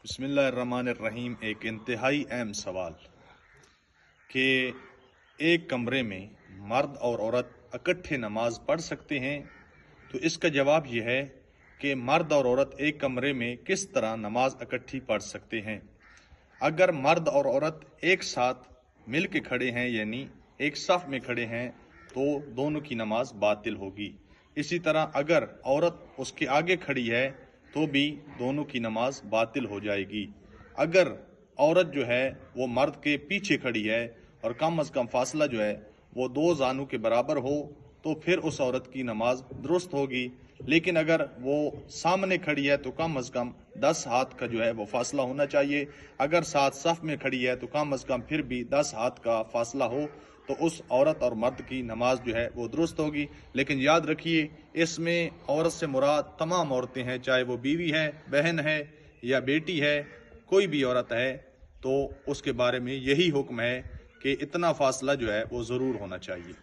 بسم اللہ الرحمن الرحیم۔ ایک انتہائی اہم سوال کہ ایک کمرے میں مرد اور عورت اکٹھے نماز پڑھ سکتے ہیں؟ تو اس کا جواب یہ ہے کہ مرد اور عورت ایک کمرے میں کس طرح نماز اکٹھی پڑھ سکتے ہیں۔ اگر مرد اور عورت ایک ساتھ مل کے کھڑے ہیں، یعنی ایک صف میں کھڑے ہیں، تو دونوں کی نماز باطل ہوگی۔ اسی طرح اگر عورت اس کے آگے کھڑی ہے تو بھی دونوں کی نماز باطل ہو جائے گی۔ اگر عورت جو ہے وہ مرد کے پیچھے کھڑی ہے اور کم از کم فاصلہ جو ہے وہ 2 زانوں کے برابر ہو تو پھر اس عورت کی نماز درست ہوگی۔ لیکن اگر وہ سامنے کھڑی ہے تو کم از کم 10 ہاتھ کا جو ہے وہ فاصلہ ہونا چاہیے۔ اگر ساتھ صف میں کھڑی ہے تو کم از کم پھر بھی 10 ہاتھ کا فاصلہ ہو تو اس عورت اور مرد کی نماز جو ہے وہ درست ہوگی۔ لیکن یاد رکھیے، اس میں عورت سے مراد تمام عورتیں ہیں، چاہے وہ بیوی ہے، بہن ہے یا بیٹی ہے، کوئی بھی عورت ہے، تو اس کے بارے میں یہی حکم ہے کہ اتنا فاصلہ جو ہے وہ ضرور ہونا چاہیے۔